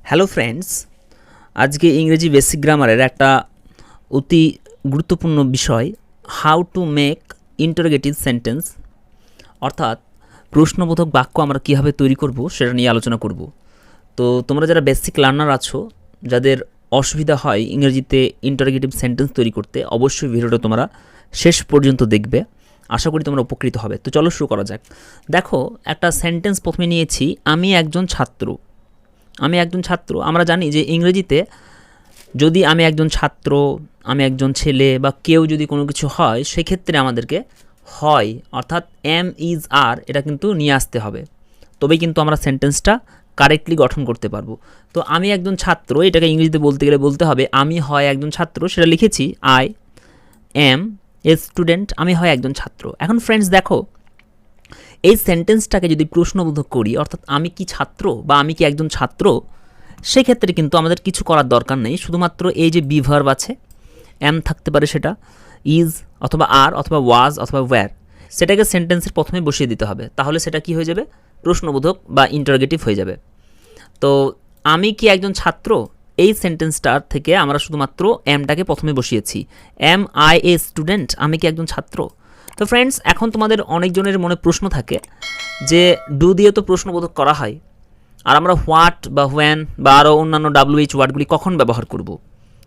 Hello friends, আজকে ইংরেজি basic গ্রামারের একটা অতি গুরুত্বপূর্ণ বিষয় how to make interrogative sentence, অর্থাৎ প্রশ্নবোধক বাক্য আমরা কীভাবে তৈরি করব সেটা নিয়ে আলোচনা করব। তো তোমরা যারা বেসিক লার্নার আছো, যাদের অসুবিধা হয় ইংরেজিতে ইন্টারোগেটিভ সেন্টেন্স তৈরি করতে, অবশ্যই ভিডিওটা তোমরা শেষ পর্যন্ত দেখবে। আশা করি তোমরা উপকৃত হবে। তো চলো শুরু করা যাক। দেখো, একটা সেন্টেন্স প্রথমে নিয়েছি, আমি একজন ছাত্র। আমি একজন ছাত্র, আমরা জানি যে ইংরেজিতে যদি আমি একজন ছাত্র, আমি একজন ছেলে বা কেউ যদি কোনো কিছু হয়, সেক্ষেত্রে আমাদেরকে হয় অর্থাৎ এম ইজ আর এটা কিন্তু নিয়ে আসতে হবে, তবেই কিন্তু আমরা সেন্টেন্সটা কারেক্টলি গঠন করতে পারবো। তো আমি একজন ছাত্র, এটাকে ইংরেজিতে বলতে গেলে বলতে হবে আমি হয় একজন ছাত্র, সেটা লিখেছি আই এম এ স্টুডেন্ট, আমি হয় একজন ছাত্র। এখন ফ্রেন্ডস দেখো, এই সেন্টেন্সটাকে যদি প্রশ্নবোধক করি, অর্থাৎ আমি কি ছাত্র বা আমি কি একজন ছাত্র, সেক্ষেত্রে কিন্তু আমাদের কিছু করার দরকার নেই। শুধুমাত্র এই যে বি ভার্ব আছে, এম থাকতে পারে, সেটা ইজ অথবা আর অথবা ওয়াজ অথবা ওয়্যার, সেটাকে সেন্টেন্সের প্রথমে বসিয়ে দিতে হবে। তাহলে সেটা কি হয়ে যাবে? প্রশ্নবোধক বা ইন্টারোগেটিভ হয়ে যাবে। তো আমি কি একজন ছাত্র, এই সেন্টেন্সটার থেকে আমরা শুধুমাত্র এমটাকে প্রথমে বসিয়েছি। এম আই এ স্টুডেন্ট, আমি কি একজন ছাত্র। তো ফ্রেন্ডস, এখন তোমাদের অনেকজনের মনে প্রশ্ন থাকে যে ডু দিয়ে তো প্রশ্নবোধক করা হয়, আর আমরা হোয়াট বা হোয়েন বা আরও অন্যান্য WH ওয়ার্ডগুলি কখন ব্যবহার করব।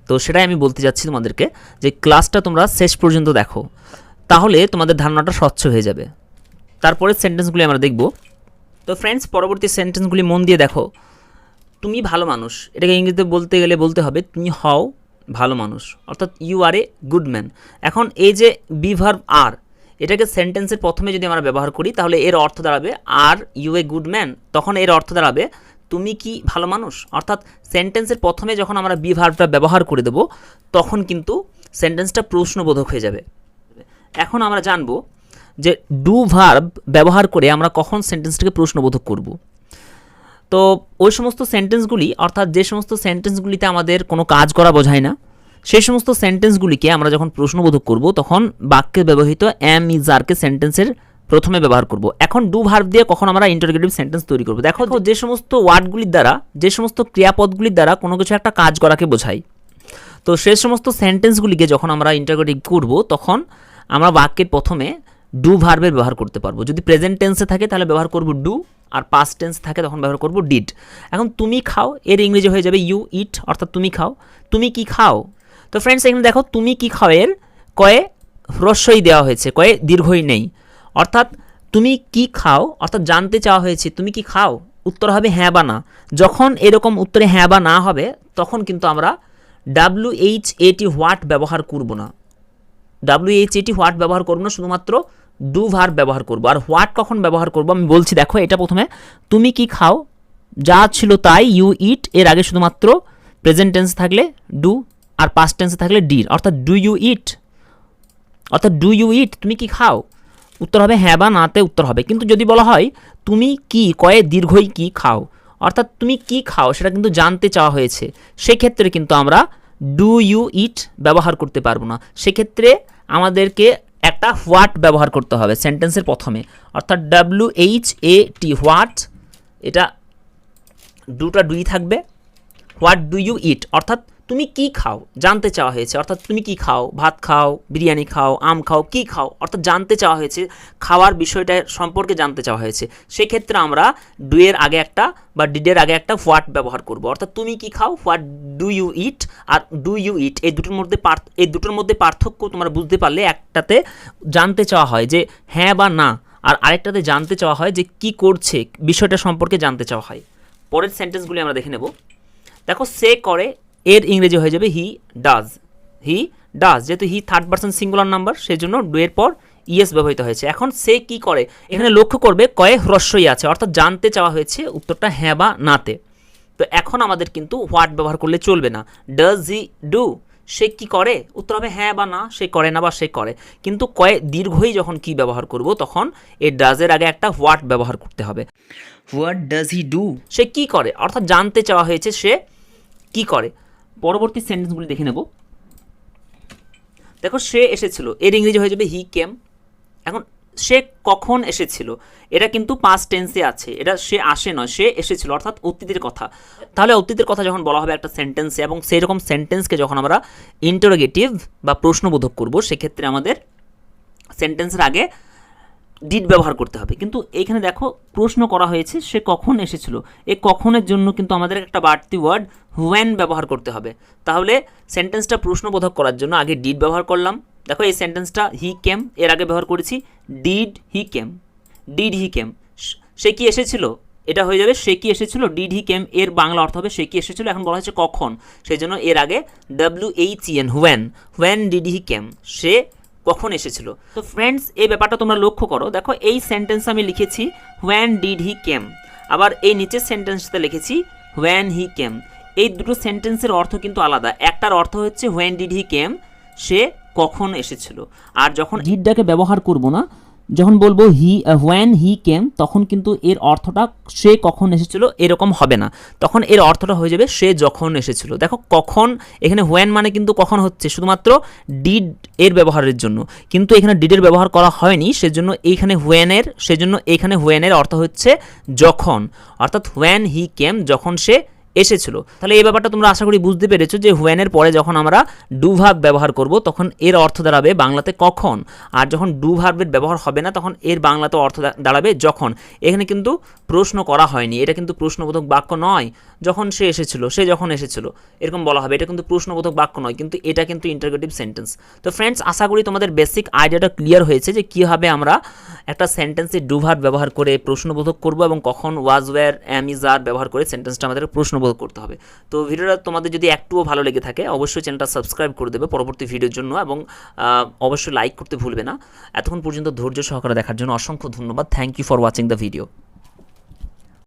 তো সেটাই আমি বলতে যাচ্ছি তোমাদেরকে, যে ক্লাসটা তোমরা শেষ পর্যন্ত দেখো, তাহলে তোমাদের ধারণাটা স্বচ্ছ হয়ে যাবে। তারপরে সেন্টেন্সগুলি আমরা দেখব। তো ফ্রেন্ডস, পরবর্তী সেন্টেন্সগুলি মন দিয়ে দেখো। তুমি ভালো মানুষ, এটাকে ইংরেজিতে বলতে গেলে বলতে হবে তুমি হও ভালো মানুষ, অর্থাৎ you are a good man. এখন এই যে বি ভার্ব আর, এটাকে সেন্টেন্সের প্রথমে যদি আমরা ব্যবহার করি, তাহলে এর অর্থ দাঁড়াবে are you a good man, তখন এর অর্থ দাঁড়াবে তুমি কি ভালো মানুষ। অর্থাৎ সেন্টেন্সের প্রথমে যখন আমরা বি ভার্বটা ব্যবহার করে দেব, তখন কিন্তু সেন্টেন্সটা প্রশ্নবোধক হয়ে যাবে। এখন আমরা জানবো যে ডু ভার্ব ব্যবহার করে আমরা কখন সেন্টেন্সটাকে প্রশ্নবোধক করব। তো ওই সমস্ত সেন্টেন্সগুলি, অর্থাৎ যে সমস্ত সেন্টেন্সগুলিতে আমাদের কোনো কাজ করা বোঝায় না, সেই সমস্ত সেন্টেন্সগুলিকে আমরা যখন প্রশ্নবোধক করব, তখন বাক্যে ব্যবহৃত এম ইজ আরকে সেন্টেন্সের প্রথমে ব্যবহার করব। এখন ডু ভার্ব দিয়ে কখন আমরা ইন্টারোগেটিভ সেন্টেন্স তৈরি করব। দেখো, যে সমস্ত ওয়ার্ডগুলির দ্বারা, যে সমস্ত ক্রিয়াপদগুলির দ্বারা কোনো কিছু একটা কাজ করাকে বোঝায়, তো সেই সমস্ত সেন্টেন্সগুলিকে যখন আমরা ইন্টারোগেটিভ করব, তখন আমরা বাক্যের প্রথমে ডু ভার্বের ব্যবহার করতে পারবো। যদি প্রেজেন্ট টেন্সে থাকে তাহলে ব্যবহার করব ডু, আর পাস্ট টেন্স থাকে তখন ব্যবহার করব ডিড। এখন তুমি খাও, এর ইংরেজি হয়ে যাবে ইউ ইট, অর্থাৎ তুমি খাও। তুমি কি খাও। তো ফ্রেন্ডস, এখানে দেখো তুমি কি খাও এর কয়ে হ্রস্বই দেওয়া হয়েছে, কয়ে দীর্ঘই নেই। অর্থাৎ তুমি কি খাও, অর্থাৎ জানতে চাওয়া হয়েছে তুমি কি খাও, উত্তর হবে হ্যাঁ বা না। যখন এরকম উত্তরে হ্যাঁ বা না হবে, তখন কিন্তু আমরা WHAT হোয়াট ব্যবহার করব না। WHAT হোয়াট ব্যবহার করব না, শুধুমাত্র ডু ভার্ব ব্যবহার করব। আর হোয়াট কখন ব্যবহার করব আমি বলছি। দেখো, এটা প্রথমে তুমি কি খাও, যা ছিল তাই, ইউ ইট, এর আগে শুধুমাত্র প্রেজেন্ট টেন্স থাকলে ডু, আর পাস্ট টেন্সে থাকলে ডিড, অর্থাৎ ডু ইউ ইট, অর্থাৎ ডু ইউ ইট, তুমি কি খাও, উত্তর হবে হ্যাঁ বা নাতে উত্তর হবে। কিন্তু যদি বলা হয় তুমি কি কয়ে দীর্ঘই কি খাও, অর্থাৎ তুমি কি খাও সেটা কিন্তু জানতে চাওয়া হয়েছে, সেক্ষেত্রে কিন্তু আমরা ডু ইউ ইট ব্যবহার করতে পারবো না। সেক্ষেত্রে আমাদেরকে একটা হোয়াট ব্যবহার করতে হবে সেন্টেন্সের প্রথমে, অর্থাৎ WHAT হোয়াট, এটা ডুটা ডুই থাকবে। হোয়াট ডু ইউ ইট, অর্থাৎ তুমি কি খাও, জানতে চাওয়া হয়েছে, অর্থাৎ তুমি কি খাও, ভাত খাও, বিরিয়ানি খাও, আম খাও, কি খাও, অর্থাৎ জানতে চাওয়া হয়েছে, খাওয়ার বিষয়টা সম্পর্কে জানতে চাওয়া হয়েছে। সেক্ষেত্রে আমরা ডুয়ের আগে একটা বা ডিডের আগে একটা হোয়াট ব্যবহার করব, অর্থাৎ তুমি কি খাও, হোয়াট ডু ইউ ইট। আর ডু ইউ ইট, এই দুটোর মধ্যে পার্থক্য তোমরা বুঝতে পারলে, একটাতে জানতে চাওয়া হয় যে হ্যাঁ বা না, আর আরেকটাতে জানতে চাওয়া হয় যে কি করছে, বিষয়টা সম্পর্কে জানতে চাওয়া হয়। পরের সেন্টেন্সগুলি আমরা দেখে নেব। দেখো, সে করে, এর ইংরেজি হয়ে যাবে হি ডাজ। হি ডাজ, যেহেতু he third person singular number, সেই জন্য ডু এর পর ইএস ব্যবহৃত হয়েছে। এখন সে কি করে, এখানে লক্ষ্য করবে কয়ে হ্রস্বই আছে, অর্থাৎ জানতে চাওয়া হয়েছে, উত্তরটা হ্যাঁ বা নাতে। তো এখন আমাদের কিন্তু হোয়াট ব্যবহার করলে চলবে না। ডাজ হি ডু, সে কি করে, উত্তর হবে হ্যাঁ বা না, সে করে না বা সে করে। কিন্তু কয়ে দীর্ঘই যখন কি ব্যবহার করব, তখন এই ডাজের আগে একটা হোয়াট ব্যবহার করতে হবে। হোয়াট ডাজ হি ডু, সে কি করে, অর্থাৎ জানতে চাওয়া হয়েছে সে কি করে। পরবর্তী সেন্টেন্সগুলি দেখে নেব। দেখো, সে এসেছিল, এর ইংরেজি হয়ে যাবে হি কেম। এখন সে কখন এসেছিল, এটা কিন্তু পাস্ট টেন্সে আছে, এটা সে আসে নয়, সে এসেছিল, অর্থাৎ অতীতের কথা। তাহলে অতীতের কথা যখন বলা হবে একটা সেন্টেন্সে, এবং সেই রকম সেন্টেন্সকে যখন আমরা ইন্টারোগেটিভ বা প্রশ্নবোধক করব, সেক্ষেত্রে আমাদের সেন্টেন্সের আগে ডিড ব্যবহার করতে হবে। কিন্তু এইখানে দেখো প্রশ্ন করা হয়েছে সে কখন এসেছিল, এই কখনের জন্য কিন্তু আমাদের একটা বাড়তি ওয়ার্ড হোয়েন ব্যবহার করতে হবে। তাহলে সেন্টেন্সটা প্রশ্নবোধক করার জন্য আগে ডিড ব্যবহার করলাম। দেখো এই সেন্টেন্সটা হি কেম, এর আগে ব্যবহার করেছি did he came, did he came, সে কি এসেছিল, এটা হয়ে যাবে সে কি এসেছিল, ডিড হি কেম এর বাংলা অর্থ হবে সে কি এসেছিল। এখন বলা হয়েছে কখন, সেই জন্য এর আগে WHEN, when, when did he came, সে কখন এসেছিল। তো ফ্রেন্ডস এই ব্যাপারটা তোমরা লক্ষ্য করো, দেখো এই সেন্টেন্স আমি লিখেছি হোয়েন ডিড হি কেম, আবার এই নিচের সেন্টেন্সটা লিখেছি হোয়েন হি কেম। এই দুটো সেন্টেন্সের অর্থ কিন্তু আলাদা। একটার অর্থ হচ্ছে হোয়েন ডিড হি কেম, সে কখন এসেছিল, আর যখন ডিডটাকে ব্যবহার করব না, যখন বলবো হোয়েন হি কেম, তখন কিন্তু এর অর্থটা সে কখন এসেছিল এরকম হবে না, তখন এর অর্থটা হয়ে যাবে সে যখন এসেছিল। দেখো কখন, এখানে হোয়েন মানে কিন্তু কখন হচ্ছে শুধুমাত্র ডিড এর ব্যবহারের জন্য, কিন্তু এখানে ডিডের ব্যবহার করা হয়নি, সেজন্য এখানে হোয়েনের অর্থ হচ্ছে যখন, অর্থাৎ হোয়েন হি কেম, যখন সে এসেছিল। তাহলে এই ব্যাপারটা তোমরা আশা করি বুঝতে পেরেছো যে হোয়েনের পরে যখন আমরা ডু ভার্ব ব্যবহার করব তখন এর অর্থ দাঁড়াবে বাংলাতে কখন, আর যখন ডু ভার্বের ব্যবহার হবে না তখন এর বাংলাতে অর্থ দাঁড়াবে যখন। এখানে কিন্তু প্রশ্ন করা হয়নি, এটা কিন্তু প্রশ্নবোধক বাক্য নয়। যখন সে এসেছিল, সে যখন এসেছিল এরকম বলা হবে, এটা কিন্তু প্রশ্নবোধক বাক্য নয়, কিন্তু এটা কিন্তু ইন্টারোগেটিভ সেন্টেন্স। তো ফ্রেন্ডস আশা করি তোমাদের বেসিক আইডিয়াটা ক্লিয়ার হয়েছে যে কীভাবে আমরা একটা সেন্টেন্সে ডু ভার্ব ব্যবহার করে প্রশ্নবোধক করব, এবং কখন ওয়াজ, ওয়্যার, অ্যাম, ইজ, আর ব্যবহার করে সেন্টেন্সটা আমাদের প্রশ্নবোধক করতে হবে। তো ভিডিওটা তোমাদের যদি একটুও ভালো লেগে থাকে অবশ্যই চ্যানেলটা সাবস্ক্রাইব করে দেবে পরবর্তী ভিডিওর জন্য, এবং অবশ্যই লাইক করতে ভুলবে না। এতক্ষণ পর্যন্ত ধৈর্য সহকারে দেখার জন্য অসংখ্য ধন্যবাদ। Thank you for watching the video.